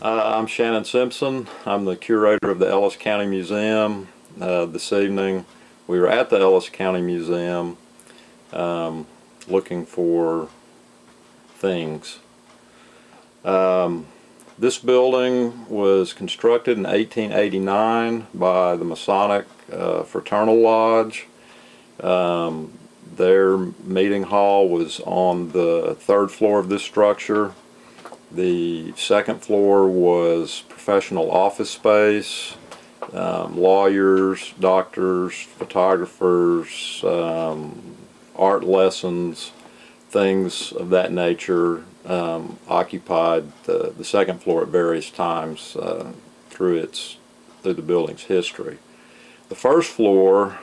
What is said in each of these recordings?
I'm Shannon Simpson. I'm the curator of the Ellis County Museum. This evening we were at the Ellis County Museum looking for things. This building was constructed in 1889 by the Masonic Fraternal Lodge. Their meeting hall was on the third floor of this structure. The second floor was professional office space, lawyers, doctors, photographers, art lessons, things of that nature occupied the second floor at various times through the building's history. The first floor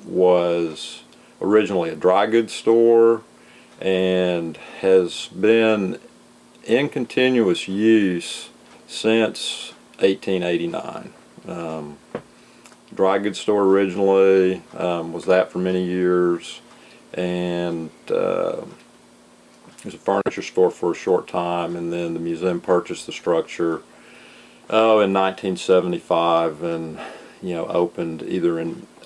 was originally a dry goods store and has been in continuous use since 1889. Dry goods store originally was that for many years, and it was a furniture store for a short time, and then the museum purchased the structure in 1975 and opened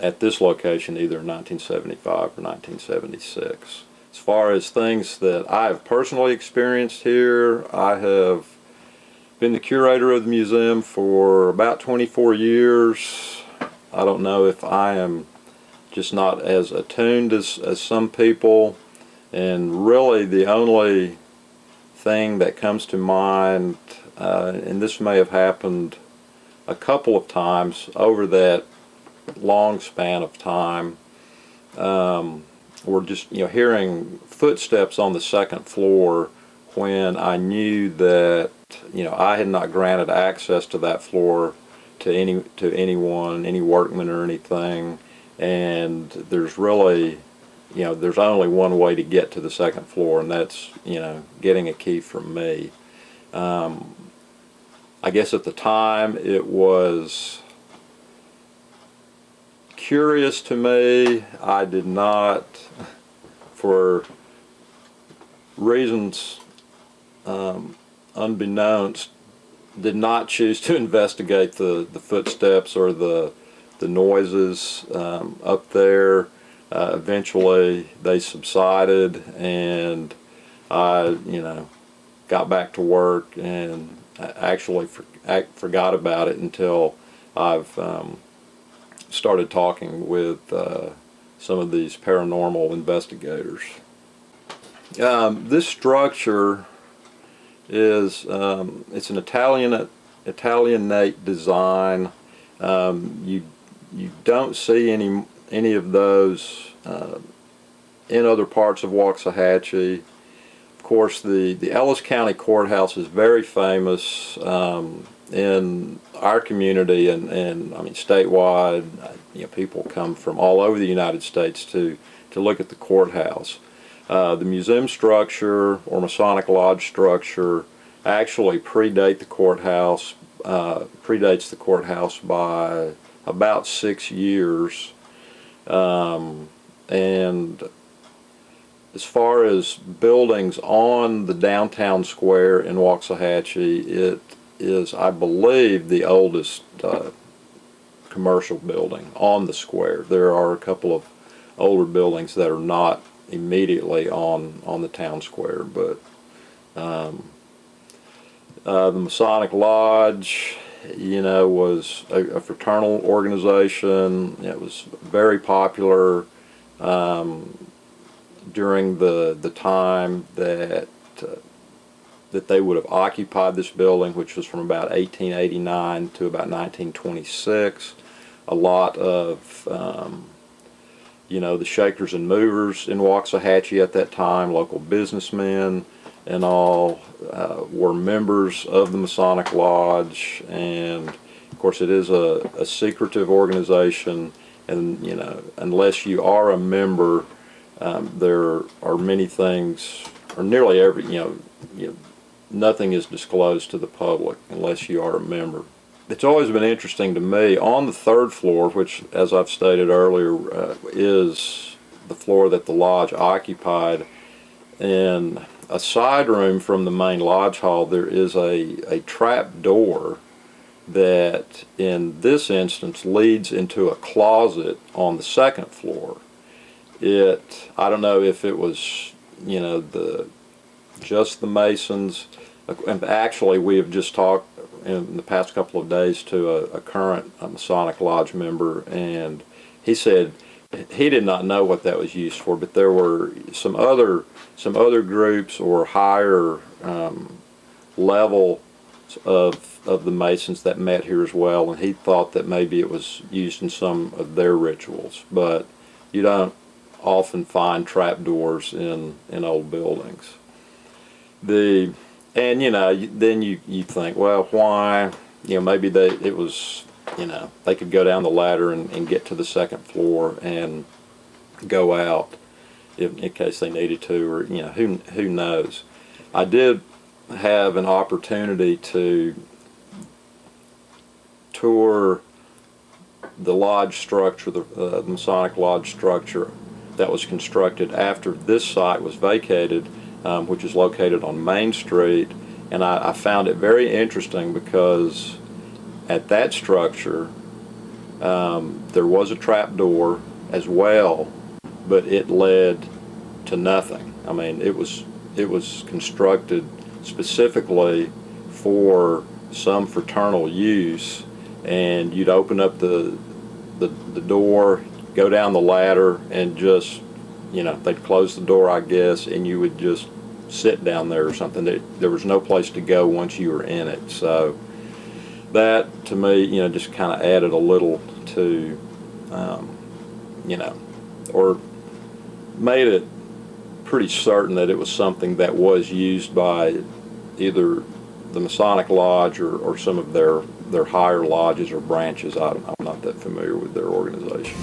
at this location either in 1975 or 1976. As far as things that I have personally experienced here, I have been the curator of the museum for about 24 years. I don't know if I am just not as attuned as some people, and really the only thing that comes to mind, and this may have happened a couple of times over that long span of time, were just hearing footsteps on the second floor when I knew that I had not granted access to that floor to anyone, any workman or anything, and there's really there's only one way to get to the second floor, and that's getting a key from me. I guess at the time it was curious to me. I did not, for reasons unbeknownst, did not choose to investigate the footsteps or the noises up there. Eventually they subsided, and I got back to work and actually forgot about it until I've started talking with some of these paranormal investigators. This structure is it's an Italianate design. You don't see any of those in other parts of Waxahachie. Of course, the Ellis County Courthouse is very famous in our community, and I mean statewide. People come from all over the United States to look at the courthouse. The museum structure or Masonic Lodge structure actually predates the courthouse by about 6 years, and as far as buildings on the downtown square in Waxahachie, it is, I believe, the oldest commercial building on the square. There are a couple of older buildings that are not immediately on the town square, but the Masonic Lodge, was a fraternal organization. It was very popular during the time that they would have occupied this building, which was from about 1889 to about 1926. A lot of the shakers and movers in Waxahachie at that time, local businessmen and all, were members of the Masonic Lodge, and of course it is a secretive organization, and unless you are a member, there are many things, or nearly every, nothing is disclosed to the public unless you are a member. It's always been interesting to me, on the third floor, which, as I've stated earlier, is the floor that the lodge occupied, in a side room from the main lodge hall, there is a trap door that in this instance leads into a closet on the second floor. I don't know if it was, you know, just the masons. And actually, we have just talked in the past couple of days to a current Masonic Lodge member, and he said he did not know what that was used for, but there were some other groups or higher level of the Masons that met here as well, and he thought that maybe it was used in some of their rituals. But you don't often find trapdoors in old buildings. And you know, then you think, well, why? You know, maybe it was, you know, they could go down the ladder and get to the second floor and go out in case they needed to, or you know, who knows. I did have an opportunity to tour the lodge structure, the Masonic lodge structure that was constructed after this site was vacated, which is located on Main Street, and I found it very interesting because at that structure there was a trap door as well, but it led to nothing. I mean, it was constructed specifically for some fraternal use, and you'd open up the door, go down the ladder, and just, you know, they'd close the door, I guess, and you would just sit down there or something. There was no place to go once you were in it. So that, to me, you know, just kind of added a little to, you know, or made it pretty certain that it was something that was used by either the Masonic Lodge or some of their higher lodges or branches. I'm not that familiar with their organization.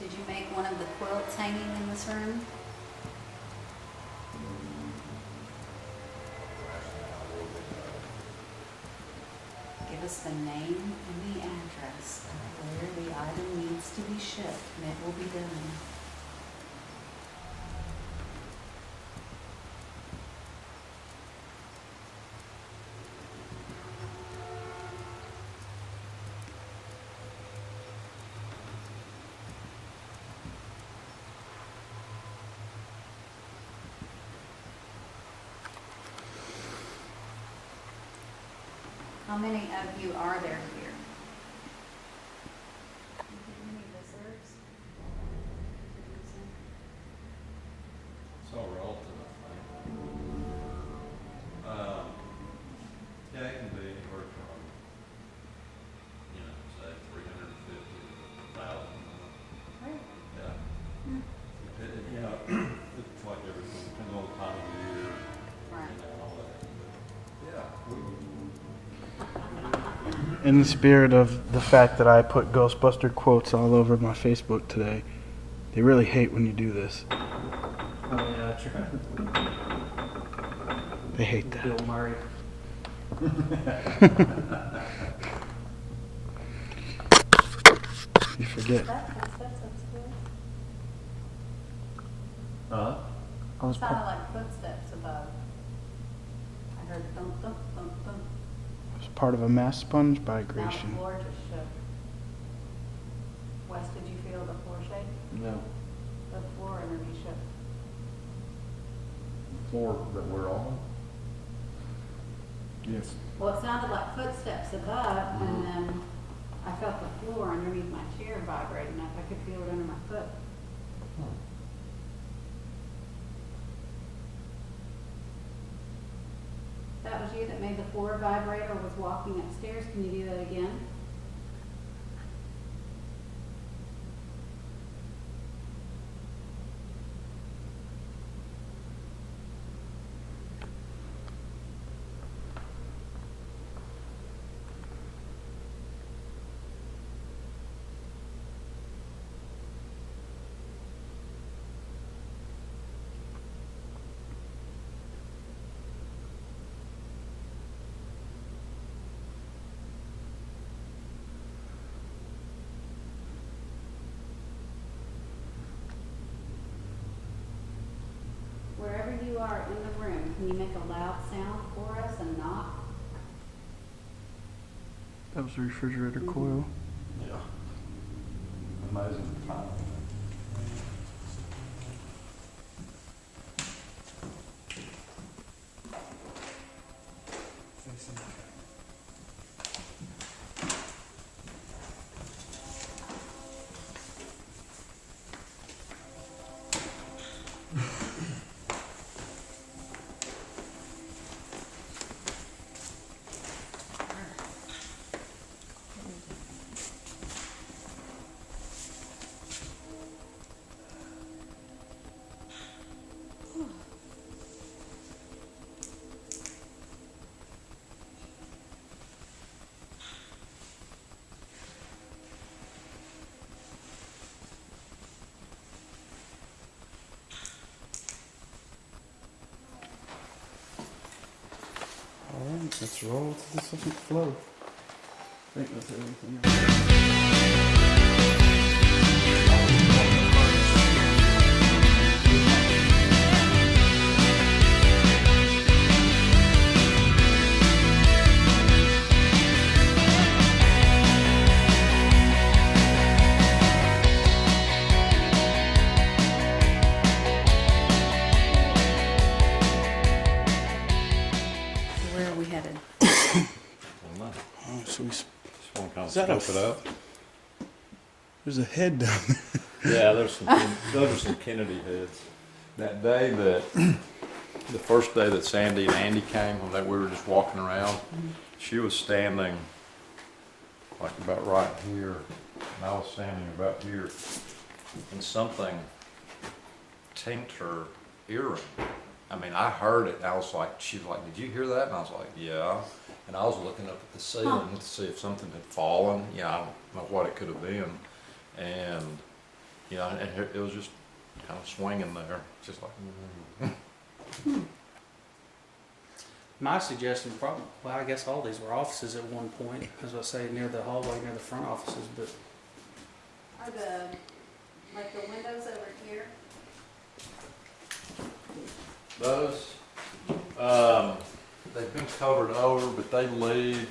Did you make one of the quilts hanging in this room? Give us the name and the address of where the item needs to be shipped, and it will be done. How many of you are there here? Any visitors? In the spirit of the fact that I put Ghostbuster quotes all over my Facebook today, they really hate when you do this. Oh yeah, that's right. They hate that. Bill Murray. You forget. Huh? I was Sounded like footsteps above. I heard thump, thump, thump, thump. part of a mass sponge Now the migration. floor just shook. Wes, did you feel the floor shake? No, The floor underneath shook. the floor that we're on? Yes. Well, it sounded like footsteps above, and then I felt the floor underneath my chair vibrating. I could feel it under my foot. That was you that made the floor vibrate or was walking upstairs. Can you do that again? Wherever you are in the room, can you make a loud sound for us and knock? That was the refrigerator coil. Yeah. Amazing time. All right, let's roll to the second floor. I think that's everything. Where are we headed? Oh, so we, Just want to kind of Is that a scope it up. there's a head down there. Yeah, those are some Kennedy heads. That day the first day that Sandy and Andy came, when we were just walking around, she was standing like about right here, and I was standing about here, and something tinked her earring. I mean, I heard it, and I was like, she's like, did you hear that? And I was like, yeah. And I was looking up at the ceiling to see if something had fallen. You know, I don't know what it could have been. And, you know, and it was just kind of swinging there, just like, My suggestion, probably, well, I guess all these were offices at one point, as I say, near the hallway, near the front offices, but Are like the windows over here? Those, they've been covered over, but they lead,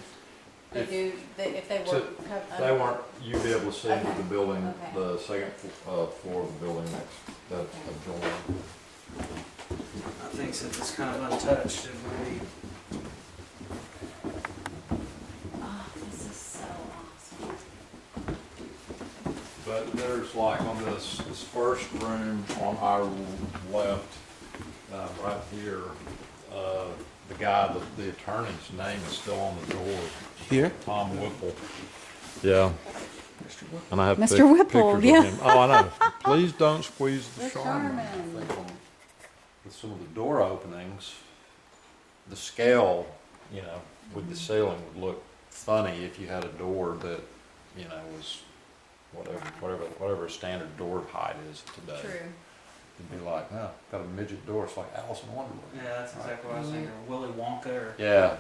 They If- do, if they to- were. they weren't, you'd be able to see Okay. the building, Okay. the second floor of the building next, that adjoining. I think since it's kind of untouched, it would be. Oh, this is so awesome. But there's like on this first room on our left, right here, the guy, the attorney's name is still on the door, Here? Tom Whipple. Yeah. And I have Mr. Whipple, pictures yeah. of him. Oh, I know. Please don't squeeze the The Charmin. I Charmin. think with some of the door openings, the scale, you know, with the ceiling would look funny if you had a door that, you know, was whatever standard door height is today. True. It'd be like, oh, got a midget door. It's like Alice in Wonderland. Yeah, that's exactly what I was thinking. Or Willy Wonka or. Yeah.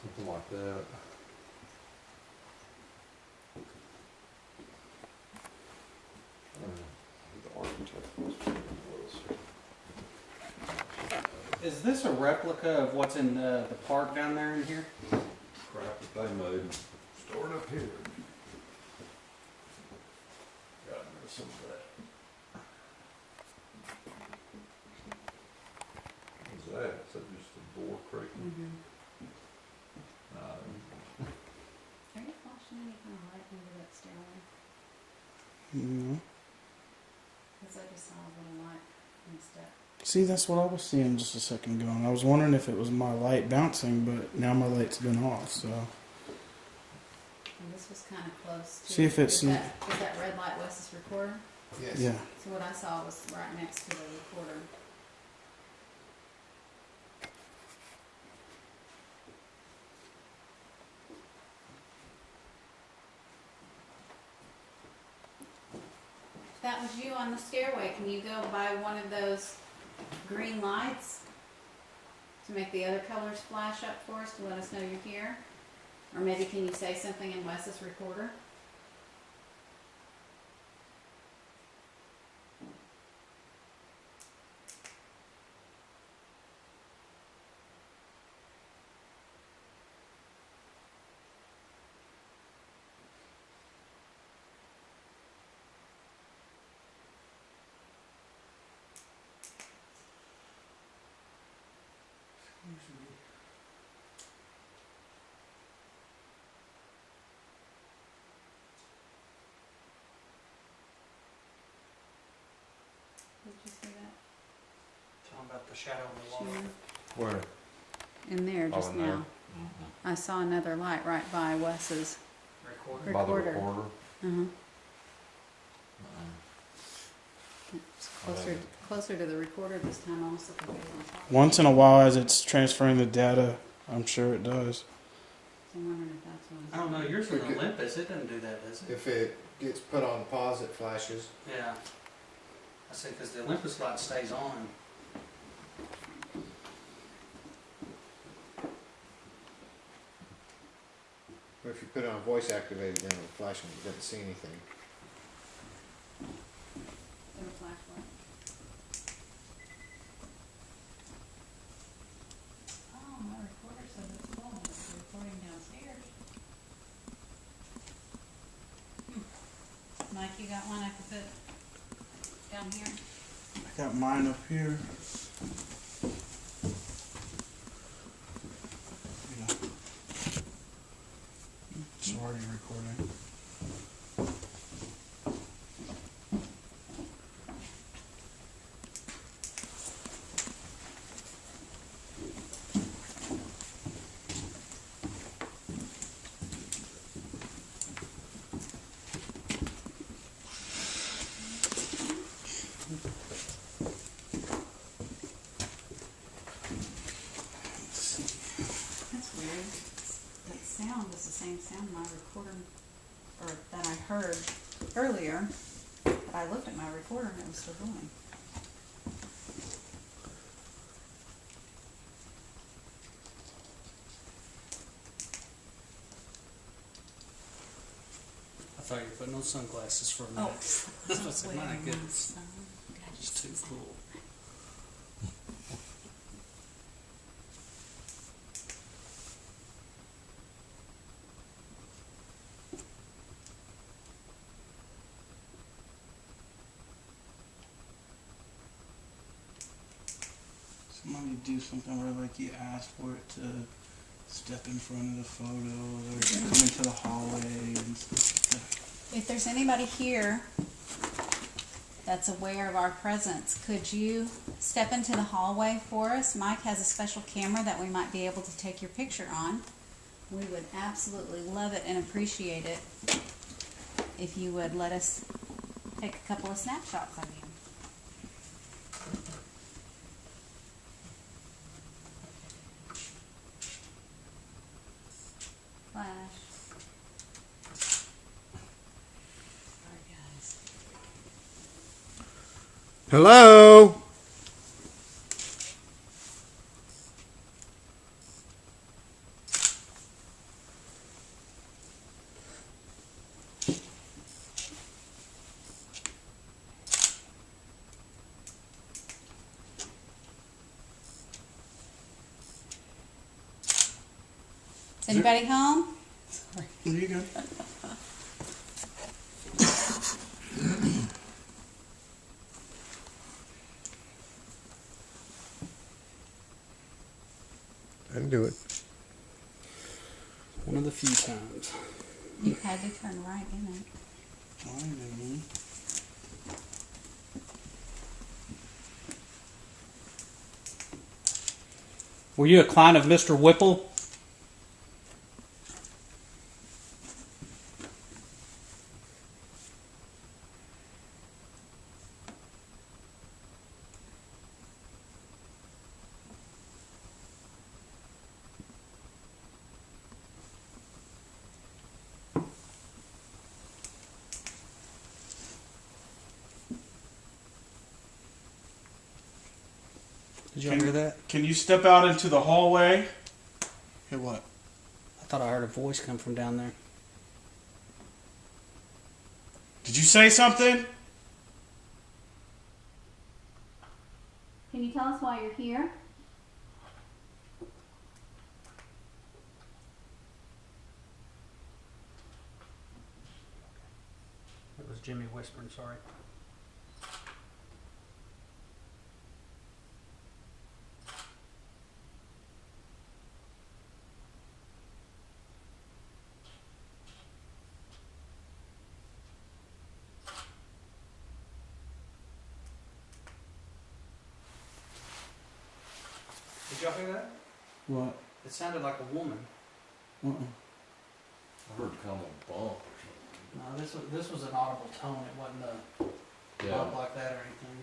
Something like that. The architect was. Is this a replica of what's in the park down there in here? Crap that they made. Stored up here. Got rid of some of that. What's that? Is that just the door creaking? Are you flashing any kind of light into that stairway? No. Because I just saw a little light in the step. See, that's what I was seeing just a second ago, and I was wondering if it was my light bouncing, but now my light's been off, so. And this was kind of close to. See if it's is that red light Wes's recorder? Yes. Yeah. So what I saw was right next to the recorder. If that was you on the stairway, can you go by one of those green lights to make the other colors flash up for us to let us know you're here? Or maybe can you say something in Wes's recorder? Did you see that? Talking about the shadow on the wall. Shimmer? Where? In there Oh, just in there? now. I saw another light right by Wes's. Recorder. By the Recorder. recorder? Uh-huh. Uh-uh. It's closer to the recorder this time. I almost looked like it was on top. Once in a while, as it's transferring the data, I'm sure it does. So I'm wondering if that's what it's. I don't know. Yours is an Olympus. It doesn't do that, does it? If it gets put on pause, it flashes. Yeah. I see, because the Olympus light stays on. But if you put it on voice activated, then it'll flash when you doesn't see anything. In a flashlight. Oh, my recorder says it's full. It's recording downstairs. Mike, you got one I could put down here? I got mine up here. Yeah. It's already recording. That's weird. That sound was the same sound my recorder, or that I heard earlier. But I looked at my recorder and it was still going. I thought you were putting on sunglasses for a Oh, minute. I was like, my goodness. It's It's too cool. Somebody do something where like you ask for it to step in front of the photo or come into the hallway and stuff like that. If there's anybody here that's aware of our presence, could you step into the hallway for us? Mike has a special camera that we might be able to take your picture on. We would absolutely love it and appreciate it if you would let us take a couple of snapshots of you. flash. Sorry, guys. Hello? Is anybody home? There you go. I can do it. One of the few times. You had to turn right in it. Fine, Were you a client of Mr. Whipple? Did you hear that? Can you step out into the hallway? Hear what? I thought I heard a voice come from down there. Did you say something? Can you tell us why you're here? It was Jimmy whispering, sorry. Did y'all hear that? What? It sounded like a woman. Uh-uh. I heard kind of a bump or No, this was an audible tone. It wasn't a something. bump like that or anything.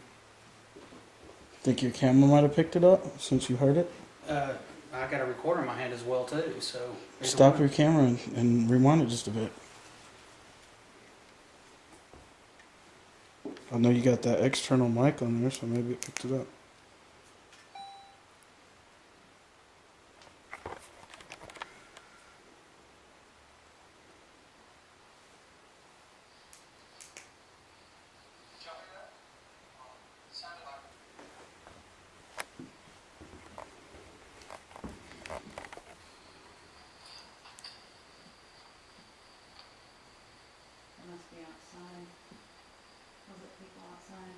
Think your camera might have picked it up since you heard it? I got a recorder in my hand as well too, so either Stop one. your camera and rewind it just a bit. I know you got that external mic on there, so maybe it picked it up. It must be outside. Was it people outside?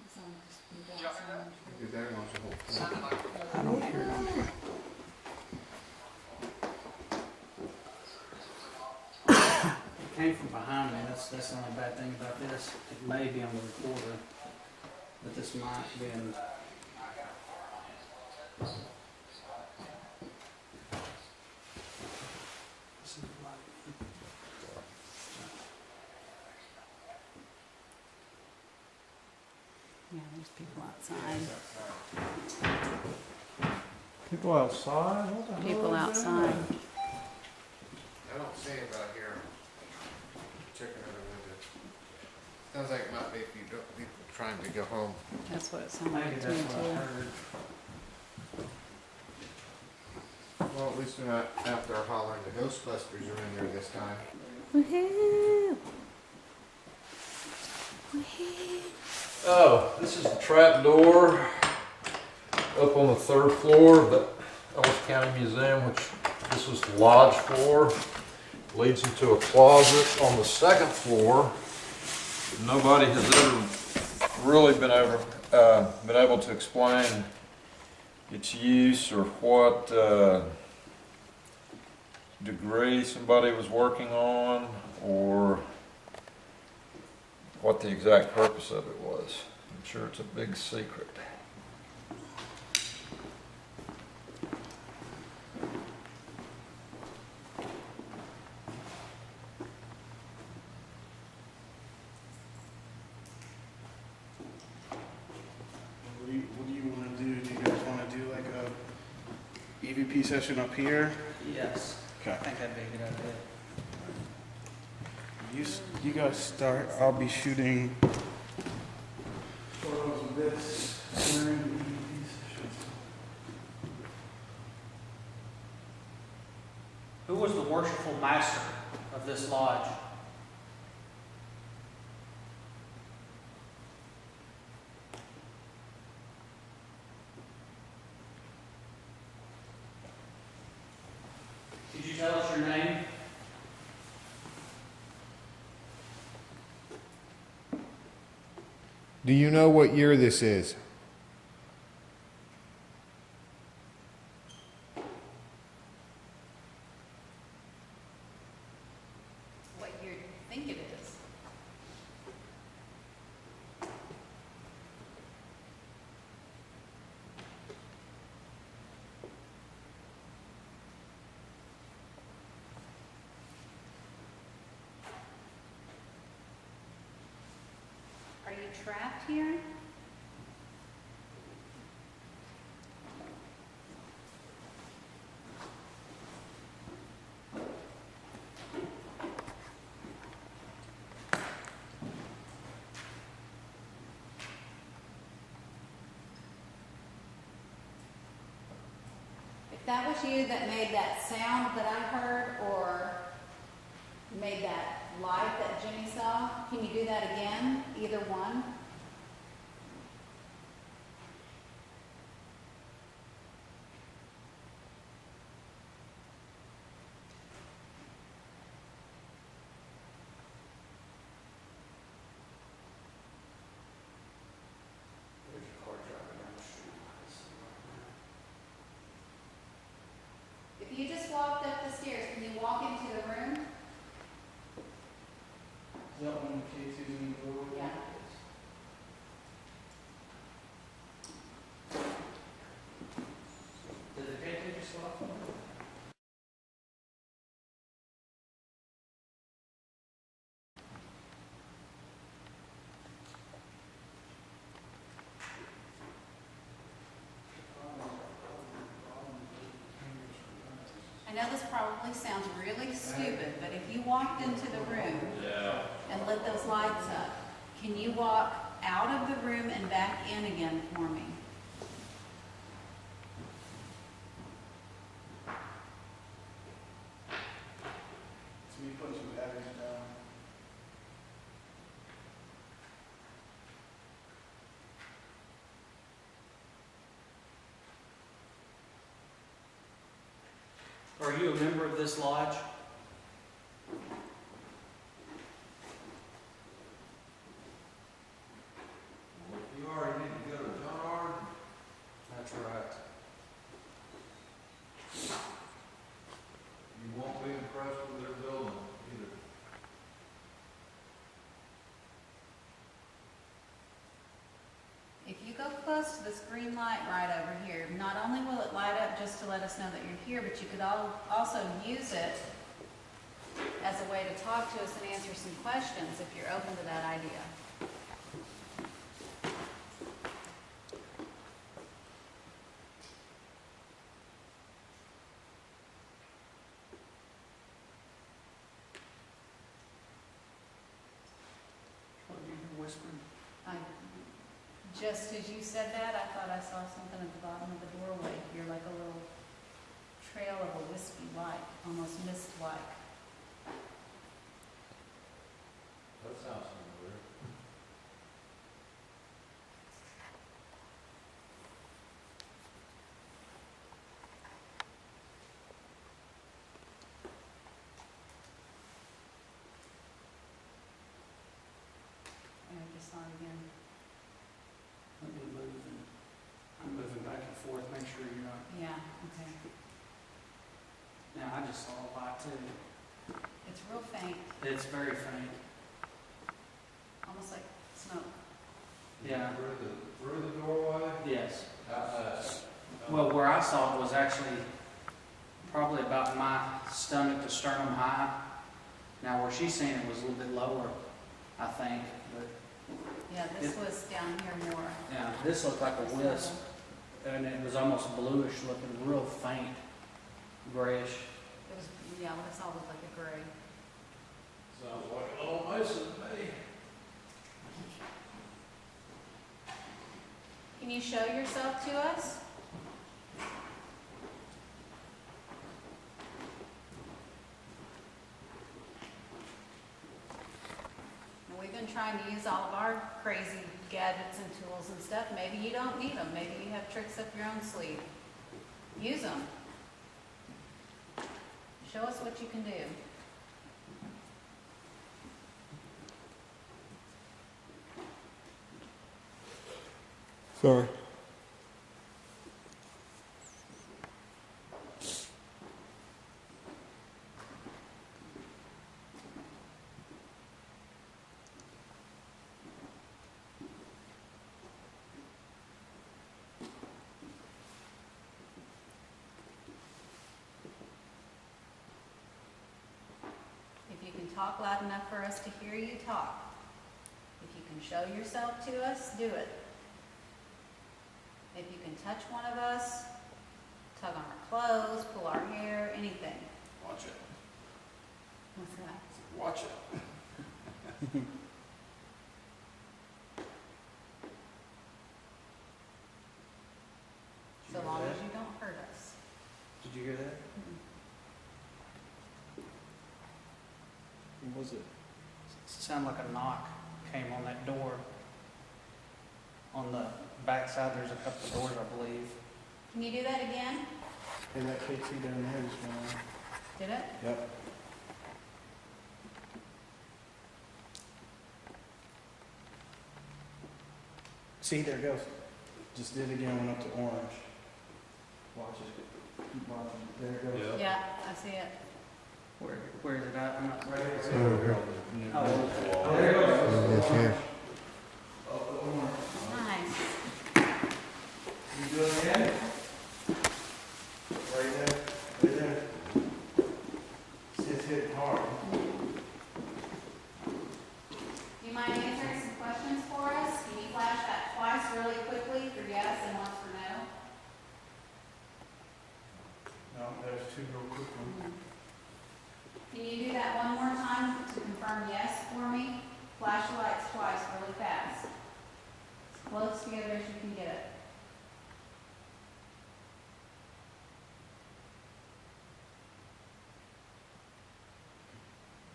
It sounded like just people outside. I don't hear it. It came from behind me. That's the only bad thing about this. It may be on the recorder, but this might be in. Yeah, there's people outside. People outside? What the hell People is outside. I don't see anybody here checking out the window. Sounds like it might be people trying to go home. That's what it sounded Maybe like to me that's what I too. heard. Well, at least we're not out there hollering. The Ghostbusters are in there this time. Woohoo! Oh, this is the trap door up on the 3rd floor of the Ellis County Museum, which this was the lodge floor. Leads into a closet on the 2nd floor. Nobody has ever really been able to explain its use or what degree somebody was working on or what the exact purpose of it was. I'm sure it's a big secret. What do you want to do? Do you guys want to do like EVP session up here? Yes, Okay. I think that'd be a good idea. You guys start. I'll be shooting photos of this during the EVP session. Who was the worshipful master of this lodge? Could you tell us your name? Do you know what year this is? What you think it is. Are you trapped here? If that was you that made that sound that I heard, or made that light that Jimmy saw, can you do that again? Either one? There's a car driving down the street. If you just walked up the stairs, can you walk into the room? Is that one K2's in the doorway? Yeah. Did the painting just go off? I know this probably sounds really stupid, but if you walked into the room and lit those lights up, can you walk out of the room and back in again for me? It's me putting some batteries down. Are you a member of this lodge? If you are, you need to go to John Ard. That's right. You won't be impressed with their building either. If you go close to this green light right over here, not only will it light up just to let us know that you're here, but you could also use it as a way to talk to us and answer some questions if you're open to that idea. What are you whispering? Just as you said that, I thought I saw something at the bottom of the doorway. You're like a little trail of a wispy light, almost mist-like. That sounds familiar. And I just saw it again. Let me move and I'm moving back and forth, make sure you're not. Yeah, okay. Now, I just saw a light too. It's real faint, It's very faint. almost like smoke. Yeah. Through the doorway? Yes. Outside. Well, where I saw it was actually probably about my stomach to sternum high. Now, where she's seen it was a little bit lower, I think, but Yeah, this was down here more. yeah, this looked like a wisp. and it was almost bluish looking, real faint, grayish. It was, yeah, what I saw was like a gray. Sounds like a little mason to me. Can you show yourself to us? And we've been trying to use all of our crazy gadgets and tools and stuff. Maybe you don't need them. Maybe you have tricks up your own sleeve. Use them. Show us what you can do. Sorry. If you can talk loud enough for us to hear you talk. If you can show yourself to us, do it. If you can touch one of us, tug on our clothes, pull our hair, anything. Watch it. What's that? Watch it. Did So you long hear as that? you don't hurt us. Did you hear that? What was it? Sounded like a knock came on that door. On the back side, there's a couple of doors, I believe. Can you do that again? Hey, that KT down there is going. Did it? Yep. See, there it goes. Just did it again, went up to orange. Watch it. Keep watching. There it goes. Yeah, I see it. Where is it at? I'm not right. Over here. Oh, There it goes. It's here. Up to orange. Nice. You do it again? Right there. Right there. It's hitting hard. Do you mind answering some questions for us? Can you flash that twice really quickly for yes and once for no? No, there's two real quick ones. Can you do that one more time to confirm yes for me? Flash the lights twice really fast. As close together as you can get it.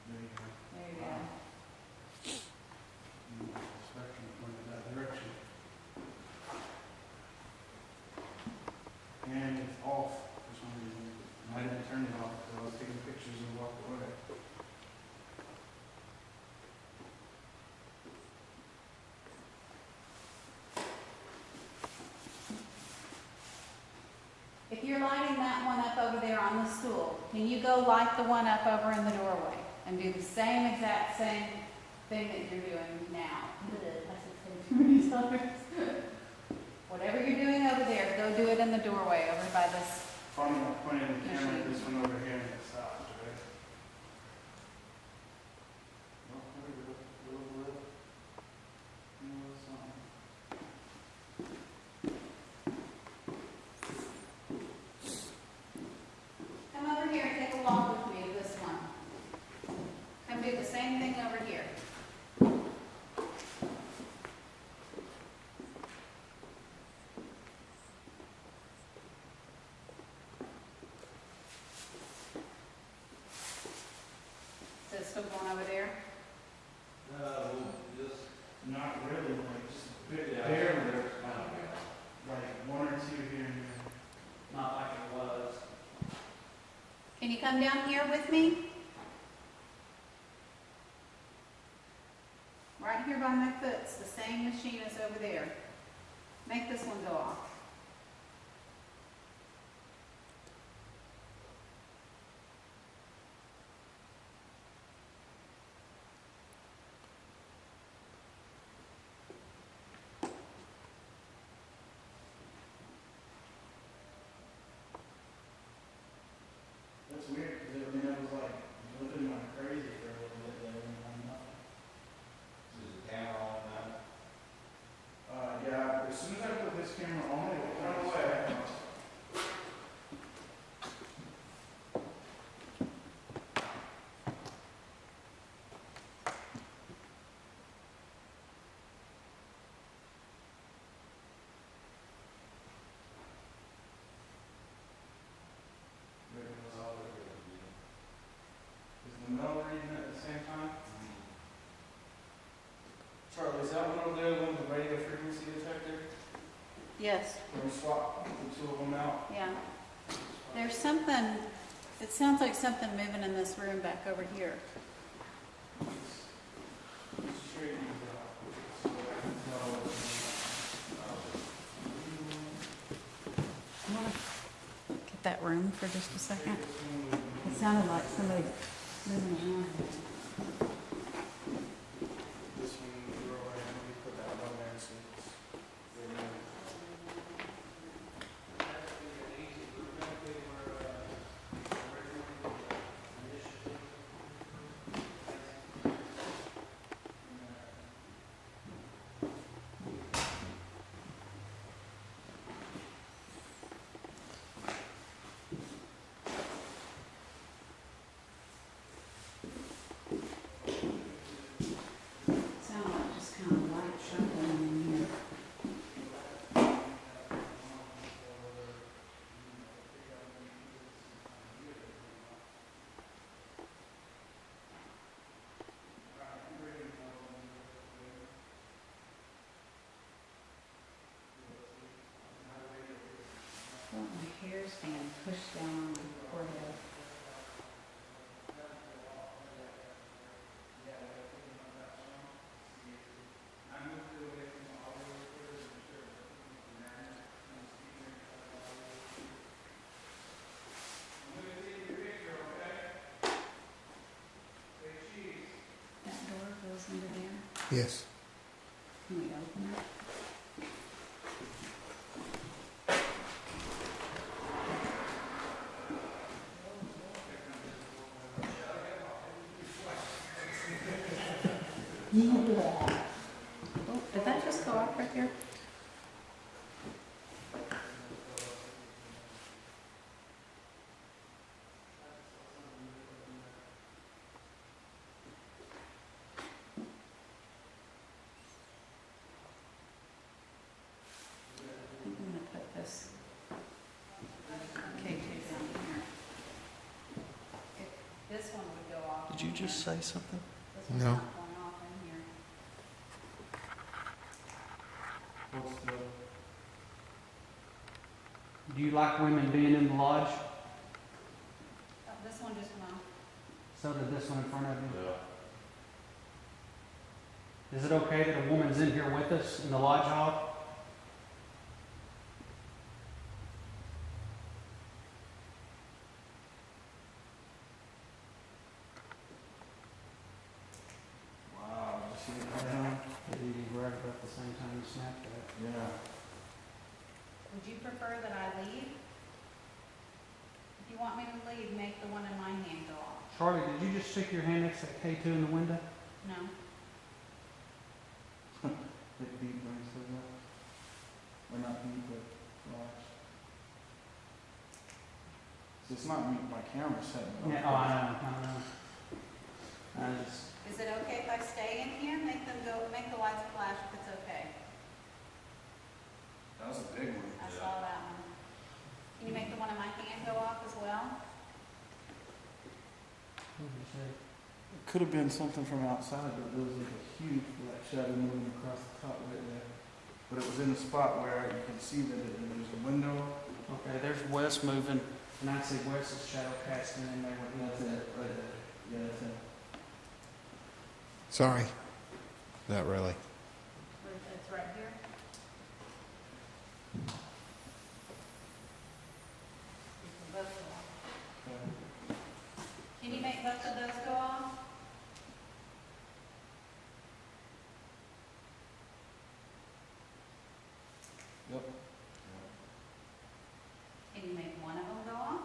There you go. There you go. Spectrum pointed that direction. And it's off for some reason. I didn't turn it off because I was taking pictures and walked away. If you're lighting that one up over there on the stool, can you go light the one up over in the doorway and do the same exact same thing that you're doing now? I said too many times. Whatever you're doing over there, go do it in the doorway over by this. Funny, I'm pointing the camera at this one over here and it stops, right? Oh, there we go. Little. Something. Come over here and take a walk with me of this one. Come do the same thing over here. Is it still going over there? Not really, like just barely. Like one or two here and there. not like it was. Can you come down here with me? Right here by my foot, it's the same machine as over there. Make this one go off. That's weird, because I mean, I was like living like crazy for a little bit there and I'm nothing. Yeah, as soon as I put this camera on is that one over there, the one with the radio frequency detector? Yes. Can we swap the two of them out? Yeah. There's something, it sounds like something moving in this room back over here. Straighten these out, so I can tell. Get that room for just a second. It sounded like somebody moving around. This one, throw away, let me put that one there, so it's. Sounded like just kind of light shuffling in here. Oh, my hair's being pushed down on my forehead. That door goes into there. Yes. Can we open it? Oh, did that just go off right there? I'm gonna put this K2 down here. If this one would go off. Did you just say something? This one's No. not going off in here. What's the? Do you like women being in the lodge? Oh, this one just went off. So did this one in front of you. Yeah. Is it okay that a woman's in here with us in the lodge hall? Wow, did you see it come down? Right about the same time you snapped that. Yeah. Would you prefer that I leave? If you want me to leave, make the one in my hand go off. Charlie, did you just stick your hand next to that K2 in the window? No? It beep when it says that. Or not beep, but flash. So it's not me, my camera setting it Yeah, off. oh, I know. I just, Is it okay if I stay in here, make them go, make the lights flash if it's okay? That was a big one. I saw that one. Can you make the one in my hand go off as well? what did you say? It could have been something from outside, but there was like a huge black shadow moving across the top right there. But it was in a spot where you can see that there's a window. Okay, there's Wes moving, and I see Wes's shadow casting in there with That's nothing. it, right there. Yeah, that's it. Sorry. Not really. It's right here. You can both go off. Okay. Can you make both of those go off? Yep. Can you make one of them go off?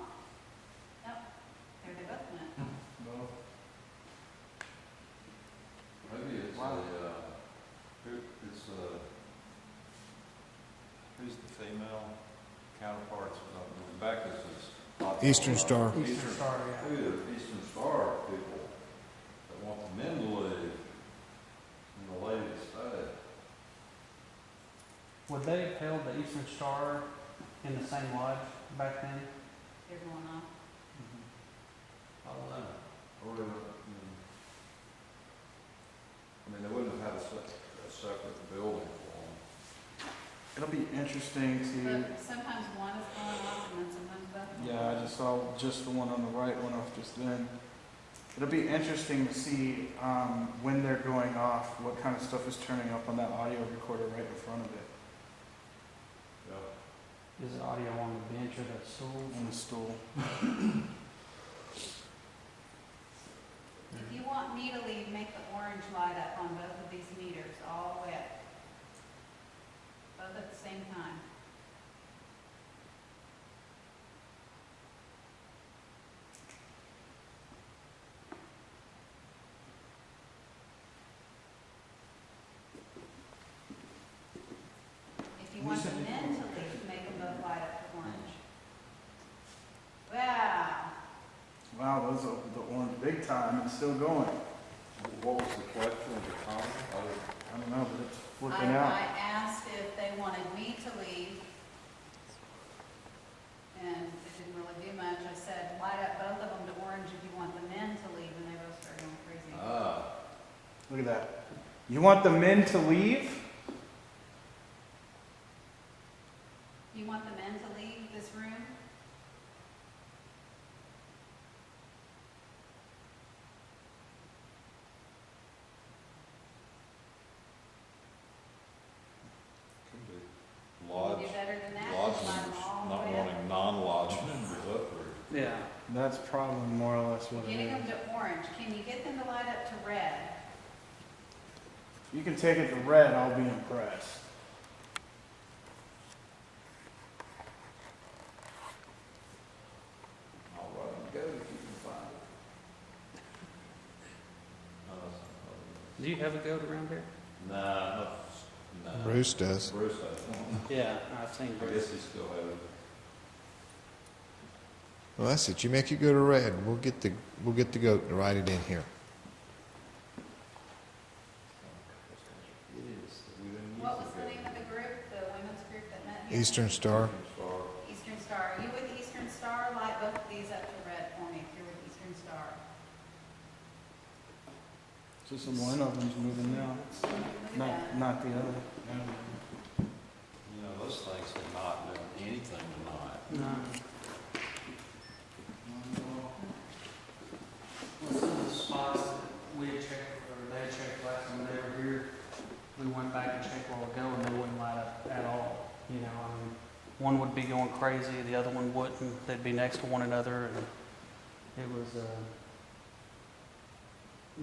Nope. There they both went. No. Maybe it's Wow. who's the female counterparts? Rebecca's is. Eastern Star. Eastern Star, yeah. Who the Eastern Star people that want the men to leave and the ladies stay. Would they have held the Eastern Star in the same lodge back then? They're going off. I don't know. Or, I mean, they wouldn't have had a a separate building for them. It'll be interesting to. But sometimes one is going off and then sometimes both. Yeah, I just saw just the one on the right went off just then. It'll be interesting to see when they're going off, what kind of stuff is turning up on that audio recorder right in front of it, Yeah. Is the audio on the bench or the stool? on the stool. If you want me to leave, make the orange light up on both of these meters, all wet. Both at the same time. If you want the men to leave, make them both light up to orange. Wow. Wow, those are the orange big time and still going. What was the question of the comment? I don't know, but it's flipping I out. asked if they wanted me to leave, and it didn't really do much. I said, light up both of them to orange if you want the men to leave, and they both started going crazy. Look at that. You want the men to leave? You want the men to leave this room? Could be. Can you Lodge, do better than that? lodge Just light them members, all the not way up? wanting non-lodge members up there. Yeah. That's probably more or less what it Getting them is. to orange. Can you get them to light up to red? You can take it to red, I'll be impressed. I'll run and go if you can find it. Do you have a goat around here? Nah, no. Bruce does. Bruce does. Yeah, I've seen I guess he still has it. Well, that's it. You make it go to red. We'll get the goat to write it in here. It is. We didn't use What was it the yet. name of the group, the women's group that met here? Eastern Star. Star. Eastern Star. Are you with Eastern Star? Light both of these up to red for me if you're with Eastern Star. Just one of them's moving now. Look at that. Not the other. You know, those things are not doing anything tonight. No. Well, some of the spots that we had checked, or they checked last time they were here, we went back and checked a while ago and they wouldn't light up at all. You know, I mean, one would be going crazy, the other one wouldn't. They'd be next to one another, and it was,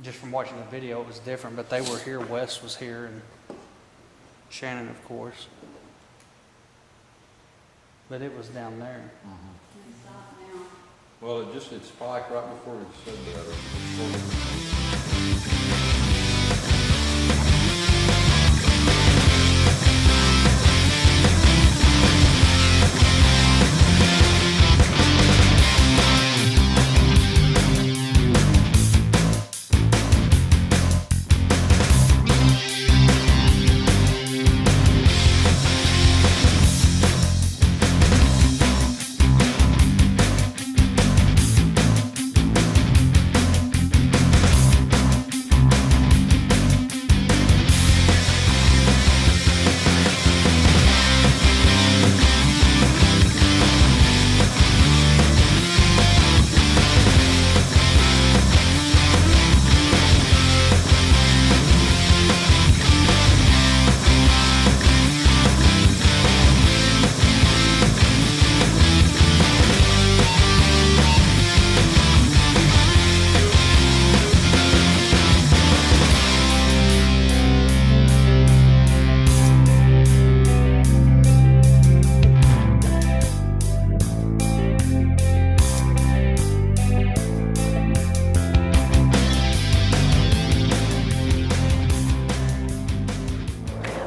just from watching the video, it was different, but they were here, Wes was here, and Shannon, of course. But it was down there. It's stop now. Well, it spiked right before we said that.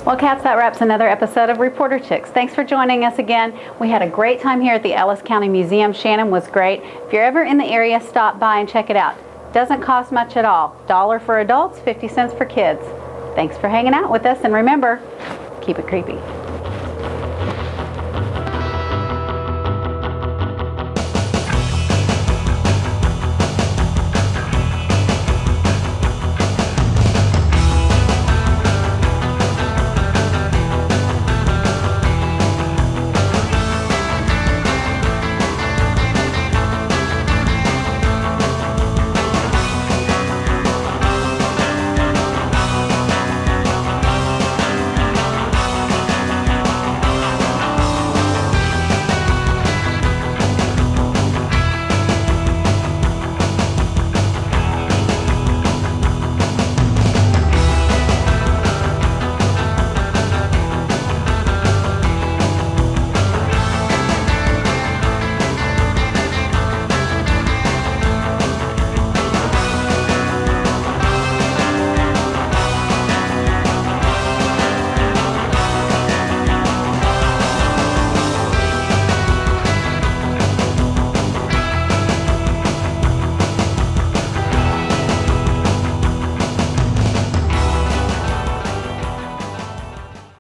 Well, cats, that wraps another episode of Reporter Chicks. Thanks for joining us again. We had a great time here at the Ellis County Museum. Shannon was great. If you're ever in the area, stop by and check it out. Doesn't cost much at all. $1 for adults, 50 cents for kids. Thanks for hanging out with us, and remember, keep it creepy.